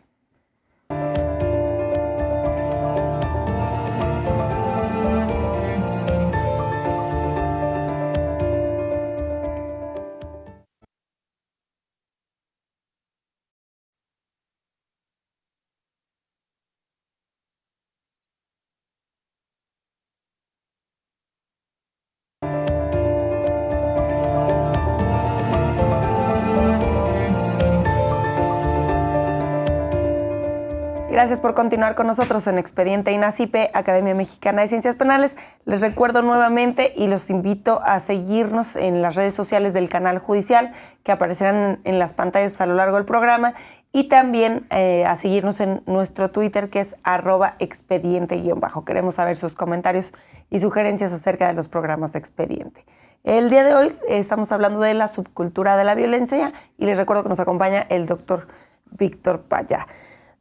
Gracias por continuar con nosotros en Expediente INACIPE, Academia Mexicana de Ciencias Penales. Les recuerdo nuevamente y los invito a seguirnos en las redes sociales del canal judicial que aparecerán en las pantallas a lo largo del programa y también a seguirnos en nuestro Twitter que es @expediente_. Queremos saber sus comentarios y sugerencias acerca de los programas de Expediente. El día de hoy estamos hablando de la subcultura de la violencia y les recuerdo que nos acompaña el doctor Víctor Paya.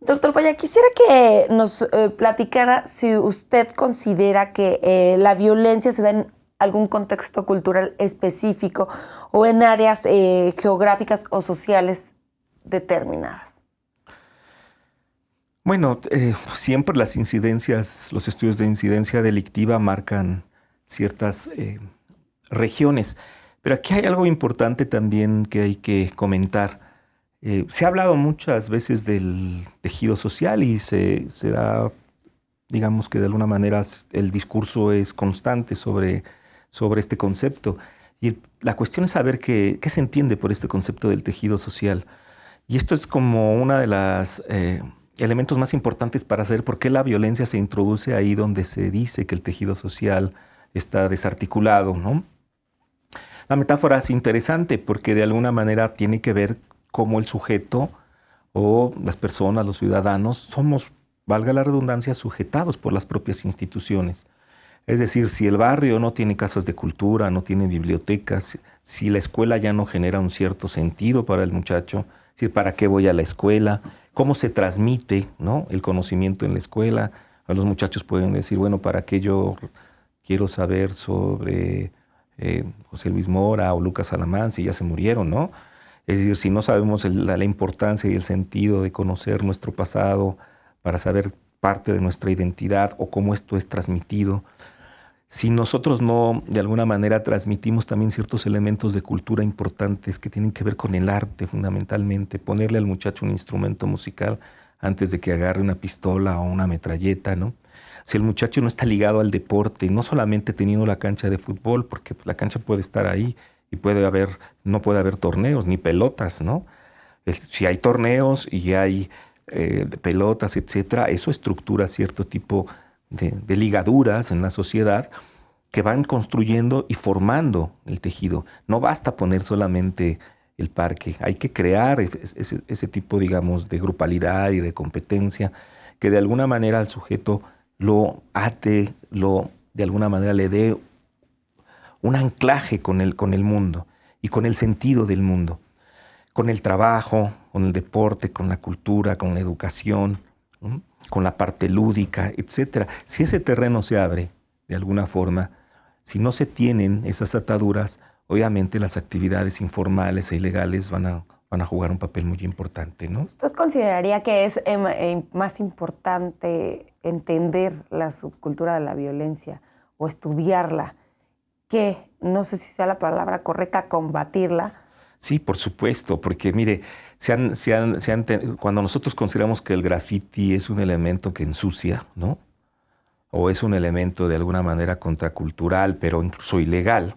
Doctor Paya, quisiera que nos platicara si usted considera que la violencia se da en algún contexto cultural específico o en áreas geográficas o sociales determinadas. Bueno, siempre las incidencias, los estudios de incidencia delictiva marcan ciertas regiones, pero aquí hay algo importante también que hay que comentar. Se ha hablado muchas veces del tejido social y se da, digamos que de alguna manera el discurso es constante sobre este concepto. Y la cuestión es saber qué se entiende por este concepto del tejido social. Y esto es como uno de los elementos más importantes para saber por qué la violencia se introduce ahí donde se dice que el tejido social está desarticulado, ¿no? La metáfora es interesante porque de alguna manera tiene que ver cómo el sujeto o las personas, los ciudadanos, somos, valga la redundancia, sujetados por las propias instituciones. Es decir, si el barrio no tiene casas de cultura, no tiene bibliotecas, si la escuela ya no genera un cierto sentido para el muchacho, es decir, ¿para qué voy a la escuela? ¿Cómo se transmite, ¿no?, el conocimiento en la escuela? Los muchachos pueden decir, bueno, ¿para qué yo quiero saber sobre José Luis Mora o Lucas Alamán si ya se murieron, ¿no? Es decir, si no sabemos la importancia y el sentido de conocer nuestro pasado para saber parte de nuestra identidad o cómo esto es transmitido, si nosotros no de alguna manera transmitimos también ciertos elementos de cultura importantes que tienen que ver con el arte fundamentalmente, ponerle al muchacho un instrumento musical antes de que agarre una pistola o una metralleta, ¿no? Si el muchacho no está ligado al deporte, no solamente teniendo la cancha de fútbol, porque la cancha puede estar ahí, y no puede haber torneos ni pelotas, ¿no? Si hay torneos y hay pelotas, etcétera, eso estructura cierto tipo de ligaduras en la sociedad que van construyendo y formando el tejido. No basta poner solamente el parque, hay que crear ese tipo, digamos, de grupalidad y de competencia que de alguna manera al sujeto lo ate, de alguna manera le dé un anclaje con el mundo y con el sentido del mundo, con el trabajo, con el deporte, con la cultura, con la educación, ¿no?, con la parte lúdica, etc. Si ese terreno se abre de alguna forma, si no se tienen esas ataduras, obviamente las actividades informales e ilegales van a jugar un papel muy importante, ¿no? ¿Usted consideraría que es más importante entender la subcultura de la violencia o estudiarla que, no sé si sea la palabra correcta, combatirla? Sí, por supuesto, porque mire, cuando nosotros consideramos que el graffiti es un elemento que ensucia, ¿no?, o es un elemento de alguna manera contracultural, pero incluso ilegal,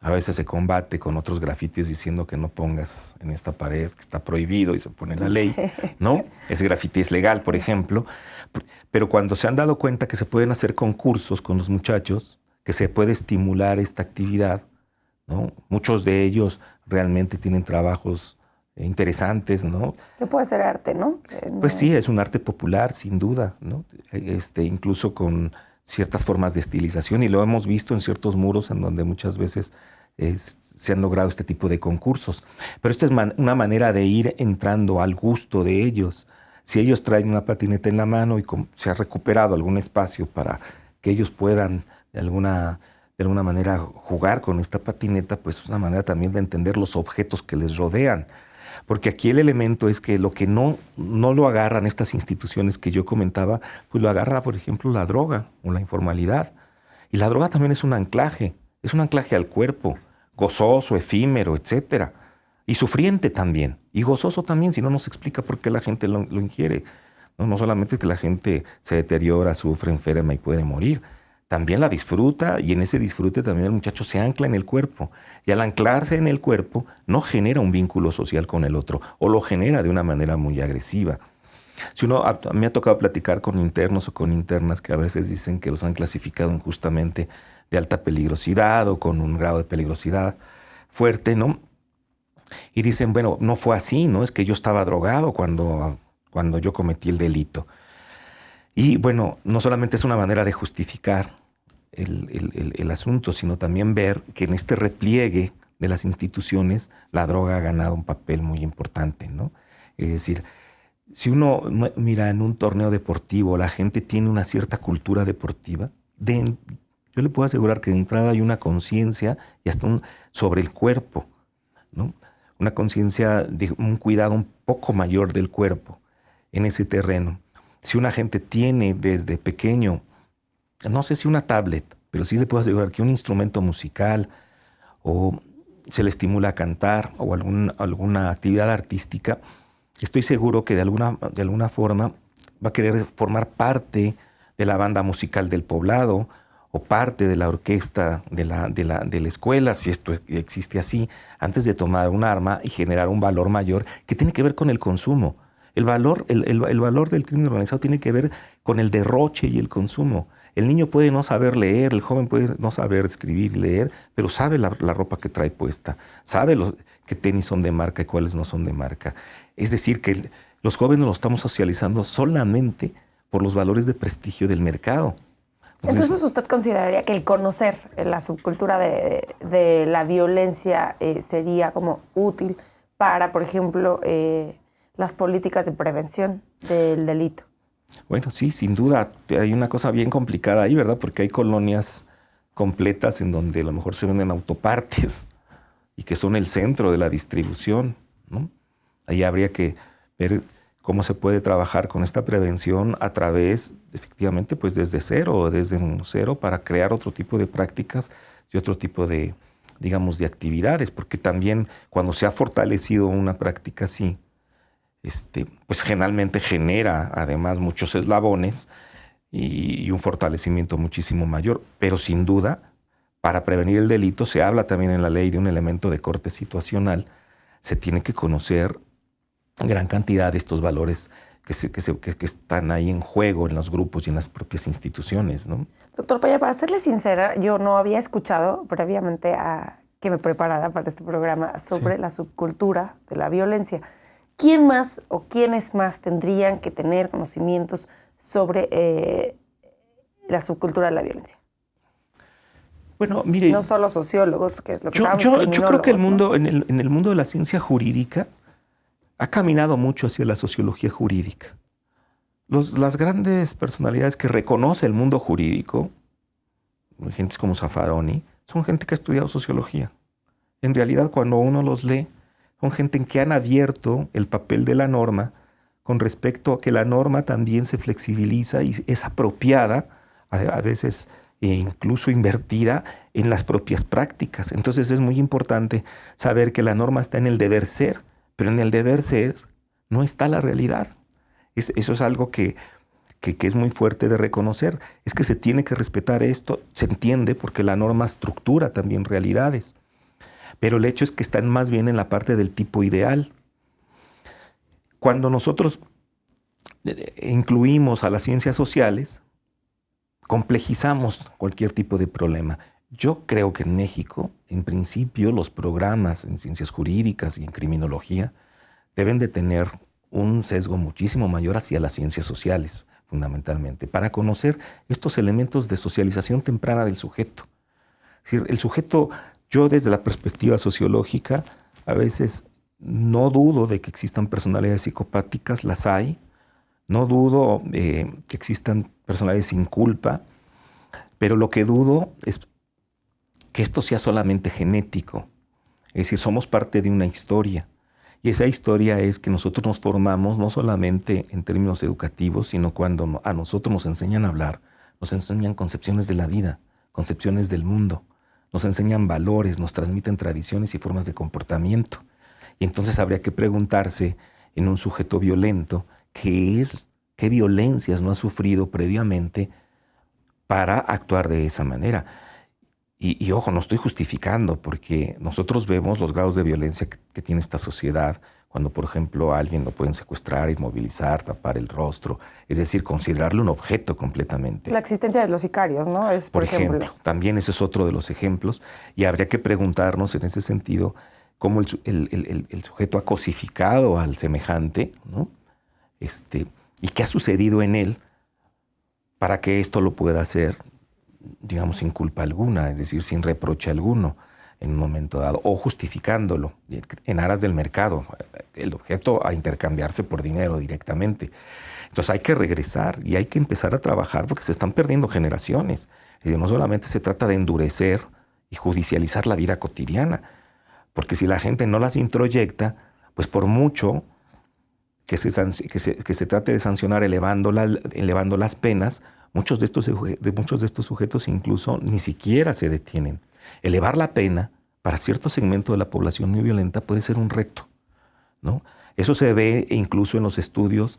A veces se combate con otros grafitis diciendo que no pongas en esta pared, que está prohibido y se pone la ley, ¿no? Ese grafiti es legal, por ejemplo. Pero cuando se han dado cuenta que se pueden hacer concursos con los muchachos, que se puede estimular esta actividad, ¿no? Muchos de ellos realmente tienen trabajos interesantes, ¿no? Que puede ser arte, ¿no? Pues sí, es un arte popular, sin duda, ¿no? Incluso con ciertas formas de estilización, y lo hemos visto en ciertos muros en donde muchas veces se han logrado este tipo de concursos. Pero esto es una manera de ir entrando al gusto de ellos. Si ellos traen una patineta en la mano y se ha recuperado algún espacio para que ellos puedan de alguna manera jugar con esta patineta, pues es una manera también de entender los objetos que les rodean. Porque aquí el elemento es que lo que no lo agarran estas instituciones que yo comentaba, pues lo agarra, por ejemplo, la droga o la informalidad. Y la droga también es un anclaje al cuerpo, gozoso, efímero, etcétera. Y sufriente también, y gozoso también, si no nos explica por qué la gente lo ingiere. No solamente es que la gente se deteriora, sufre, enferma y puede morir, también la disfruta, y en ese disfrute también el muchacho se ancla en el cuerpo. Y al anclarse en el cuerpo no genera un vínculo social con el otro, o lo genera de una manera muy agresiva. Me ha tocado platicar con internos o con internas que a veces dicen que los han clasificado injustamente de alta peligrosidad o con un grado de peligrosidad fuerte, ¿no? Y dicen, bueno, no fue así, ¿no? Es que yo estaba drogado cuando yo cometí el delito. Y bueno, no solamente es una manera de justificar el asunto, sino también ver que en este repliegue de las instituciones la droga ha ganado un papel muy importante, ¿no? Es decir, si uno mira en un torneo deportivo, la gente tiene una cierta cultura deportiva, yo le puedo asegurar que de entrada hay una conciencia y hasta sobre el cuerpo, ¿no? Una conciencia de un cuidado un poco mayor del cuerpo en ese terreno. Si una gente tiene desde pequeño, no sé si una tablet, pero sí le puedo asegurar que un instrumento musical, o se le estimula a cantar, o alguna actividad artística, estoy seguro que de alguna forma va a querer formar parte de la banda musical del poblado, o parte de la orquesta de la escuela, si esto existe así, antes de tomar un arma y generar un valor mayor que tiene que ver con el consumo. El valor del crimen organizado tiene que ver con el derroche y el consumo. El niño puede no saber leer, el joven puede no saber escribir y leer, pero sabe la ropa que trae puesta, sabe qué tenis son de marca y cuáles no son de marca. Es decir, que los jóvenes los estamos socializando solamente por los valores de prestigio del mercado. Entonces, ¿usted consideraría que el conocer la subcultura de la violencia sería como útil para, por ejemplo, las políticas de prevención del delito? Bueno, sí, sin duda. Hay una cosa bien complicada ahí, ¿verdad? Porque hay colonias completas en donde a lo mejor se venden autopartes y que son el centro de la distribución, ¿no? Ahí habría que ver cómo se puede trabajar con esta prevención a través, efectivamente, pues desde cero, para crear otro tipo de prácticas y otro tipo de, digamos, de actividades, porque también cuando se ha fortalecido una práctica así, pues generalmente genera además muchos eslabones y un fortalecimiento muchísimo mayor. Pero sin duda, para prevenir el delito, se habla también en la ley de un elemento de corte situacional. Se tiene que conocer gran cantidad de estos valores que están ahí en juego en los grupos y en las propias instituciones, ¿no? Doctor Paya, para serle sincera, yo no había escuchado previamente a que me preparara para este programa sobre la subcultura de la violencia. ¿Quién más o quiénes más tendrían que tener conocimientos sobre la subcultura de la violencia? Bueno, mire, no solo sociólogos, que es lo que yo creo que el mundo, ¿no? en el mundo de la ciencia jurídica ha caminado mucho hacia la sociología jurídica. Las grandes personalidades que reconoce el mundo jurídico, gentes como Zaffaroni, son gente que ha estudiado sociología. En realidad, cuando uno los lee, son gente en que han abierto el papel de la norma con respecto a que la norma también se flexibiliza y es apropiada, a veces incluso invertida en las propias prácticas. Entonces es muy importante saber que la norma está en el deber ser, pero en el deber ser no está la realidad. Eso es algo que es muy fuerte de reconocer. Es que se tiene que respetar esto, se entiende porque la norma estructura también realidades. pero el hecho es que están más bien en la parte del tipo ideal. Cuando nosotros incluimos a las ciencias sociales, complejizamos cualquier tipo de problema. Yo creo que en México, en principio, los programas en ciencias jurídicas y en criminología deben de tener un sesgo muchísimo mayor hacia las ciencias sociales, fundamentalmente, para conocer estos elementos de socialización temprana del sujeto. Es decir, el sujeto, yo desde la perspectiva sociológica, a veces no dudo de que existan personalidades psicopáticas, las hay. No dudo que existan personalidades sin culpa, pero lo que dudo es que esto sea solamente genético. Es decir, somos parte de una historia. Y esa historia es que nosotros nos formamos no solamente en términos educativos, sino cuando a nosotros nos enseñan a hablar, nos enseñan concepciones de la vida, concepciones del mundo, nos enseñan valores, nos transmiten tradiciones y formas de comportamiento. Y entonces habría que preguntarse en un sujeto violento qué violencias no ha sufrido previamente para actuar de esa manera. Y ojo, no estoy justificando, porque nosotros vemos los grados de violencia que tiene esta sociedad cuando, por ejemplo, a alguien lo pueden secuestrar, inmovilizar, tapar el rostro, es decir, considerarlo un objeto completamente. La existencia de los sicarios, ¿no? Es, por ejemplo. También ese es otro de los ejemplos, y habría que preguntarnos en ese sentido cómo el sujeto ha cosificado al semejante, ¿no? Y qué ha sucedido en él para que esto lo pueda hacer, digamos, sin culpa alguna, es decir, sin reproche alguno en un momento dado, o justificándolo en aras del mercado, el objeto a intercambiarse por dinero directamente. Entonces hay que regresar y hay que empezar a trabajar porque se están perdiendo generaciones. Es decir, no solamente se trata de endurecer y judicializar la vida cotidiana, porque si la gente no las introyecta, pues por mucho que se trate de sancionar elevando las penas, muchos de estos sujetos incluso ni siquiera se detienen. Elevar la pena para cierto segmento de la población muy violenta puede ser un reto, ¿no? Eso se ve incluso en los estudios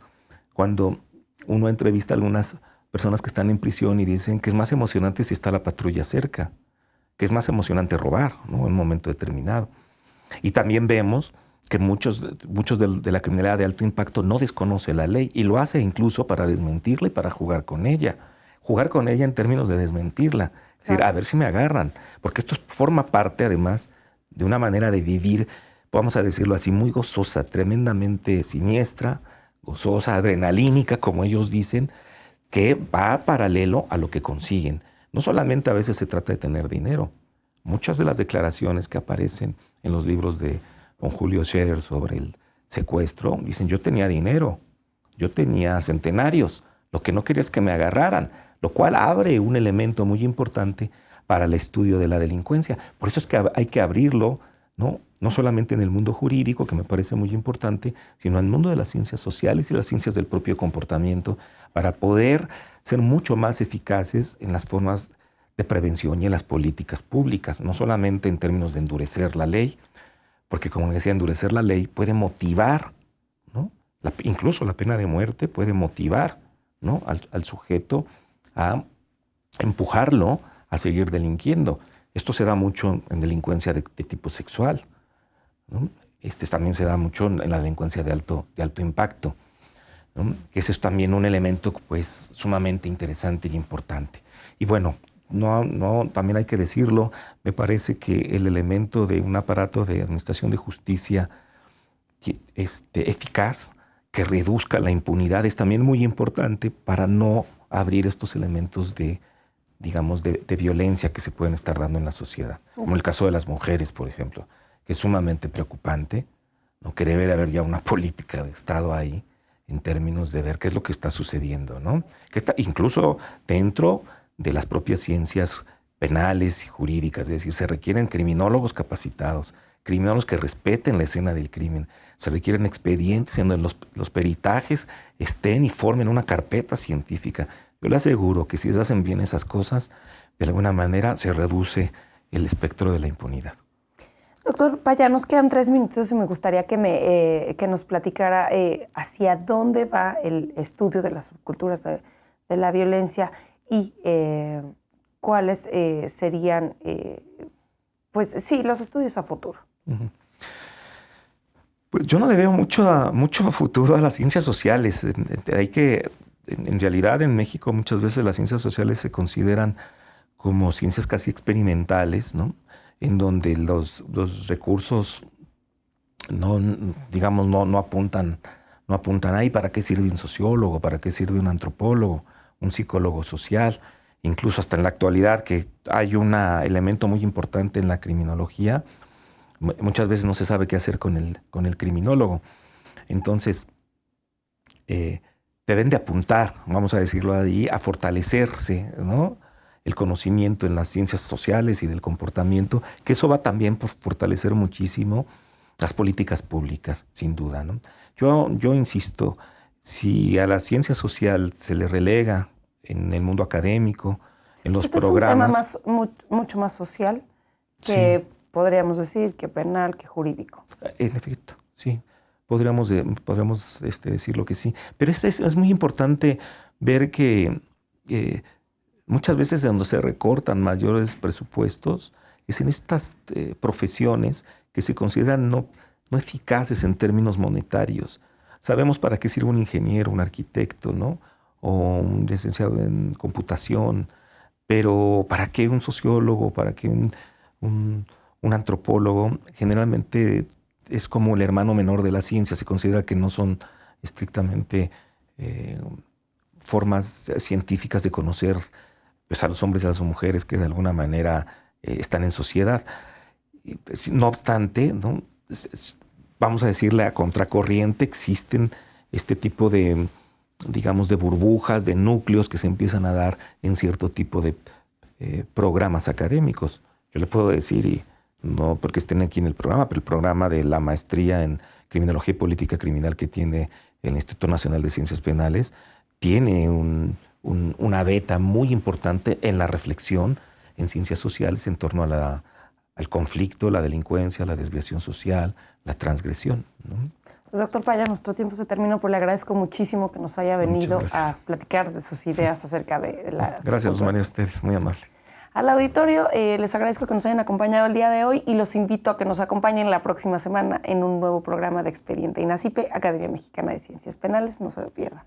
cuando uno entrevista a algunas personas que están en prisión y dicen que es más emocionante si está la patrulla cerca, que es más emocionante robar, ¿no? En un momento determinado. Y también vemos que muchos de la criminalidad de alto impacto no desconoce la ley y lo hace incluso para desmentirla y para jugar con ella. Jugar con ella en términos de desmentirla. Es decir, a ver si me agarran. Porque esto forma parte, además, de una manera de vivir, vamos a decirlo así, muy gozosa, tremendamente siniestra, gozosa, adrenalínica, como ellos dicen, que va paralelo a lo que consiguen. No solamente a veces se trata de tener dinero. Muchas de las declaraciones que aparecen en los libros de don Julio Scherer sobre el secuestro, dicen, yo tenía dinero, yo tenía centenarios, lo que no quería es que me agarraran, lo cual abre un elemento muy importante para el estudio de la delincuencia. Por eso es que hay que abrirlo, no solamente en el mundo jurídico, que me parece muy importante, sino en el mundo de las ciencias sociales y las ciencias del propio comportamiento, para poder ser mucho más eficaces en las formas de prevención y en las políticas públicas, no solamente en términos de endurecer la ley, porque como decía, endurecer la ley puede motivar, ¿no? Incluso la pena de muerte puede motivar, ¿no? al sujeto a empujarlo a seguir delinquiendo. Esto se da mucho en delincuencia de tipo sexual, ¿no? También se da mucho en la delincuencia de alto impacto, ¿no? Ese es también un elemento pues, sumamente interesante y importante. Y bueno, también hay que decirlo, me parece que el elemento de un aparato de administración de justicia eficaz, que reduzca la impunidad, es también muy importante para no abrir estos elementos de violencia que se pueden estar dando en la sociedad. Como el caso de las mujeres, por ejemplo, que es sumamente preocupante, ¿no? Que debe de haber ya una política de Estado ahí en términos de ver qué es lo que está sucediendo, ¿no? Que está incluso dentro de las propias ciencias penales y jurídicas, es decir, se requieren criminólogos capacitados, criminólogos que respeten la escena del crimen, se requieren expedientes en donde los peritajes estén y formen una carpeta científica. Yo le aseguro que si se hacen bien esas cosas, de alguna manera se reduce el espectro de la impunidad. Doctor Paya, nos quedan 3 minutos y me gustaría que nos platicara hacia dónde va el estudio de las subculturas de la violencia y cuáles serían pues sí, los estudios a futuro. Uh-huh. Pues yo no le veo mucho futuro a las ciencias sociales. En realidad en México muchas veces las ciencias sociales se consideran como ciencias casi experimentales, ¿no? En donde los recursos no apuntan ahí. ¿Para qué sirve un sociólogo? ¿Para qué sirve un antropólogo? Un psicólogo social. Incluso hasta en la actualidad, que hay un elemento muy importante en la criminología, muchas veces no se sabe qué hacer con el criminólogo. Entonces, deben de apuntar, vamos a decirlo ahí, a fortalecerse, ¿no? El conocimiento en las ciencias sociales y del comportamiento, que eso va también por fortalecer muchísimo las políticas públicas, sin duda, ¿no? Yo insisto, si a la ciencia social se le relega en el mundo académico, en los programas... Es un tema mucho más social que, sí, podríamos decir, que penal, que jurídico. En efecto, sí. Podríamos decirlo que sí. Pero es muy importante ver que muchas veces de donde se recortan mayores presupuestos es en estas profesiones que se consideran no eficaces en términos monetarios. Sabemos para qué sirve un ingeniero, un arquitecto, ¿no? O un licenciado en computación, pero ¿para qué un sociólogo? ¿Para qué un antropólogo? Generalmente es como el hermano menor de la ciencia. Se considera que no son estrictamente formas científicas de conocer, pues, a los hombres y a las mujeres que de alguna manera están en sociedad. No obstante, ¿no? Vamos a decirle a contracorriente, existen este tipo de, digamos, de burbujas, de núcleos que se empiezan a dar en cierto tipo de programas académicos. Yo le puedo decir, y no porque estén aquí en el programa, pero el programa de la maestría en Criminología y Política Criminal que tiene el Instituto Nacional de Ciencias Penales tiene una beta muy importante en la reflexión en ciencias sociales en torno al conflicto, la delincuencia, la desviación social, la transgresión, ¿no? Pues doctor Paya, nuestro tiempo se terminó, pero le agradezco muchísimo que nos haya venido a platicar de sus ideas acerca de la... Gracias, María, a ustedes, muy amable. Al auditorio les agradezco que nos hayan acompañado el día de hoy y los invito a que nos acompañen la próxima semana en un nuevo programa de Expediente INACIPE, Academia Mexicana de Ciencias Penales. No se lo pierdan.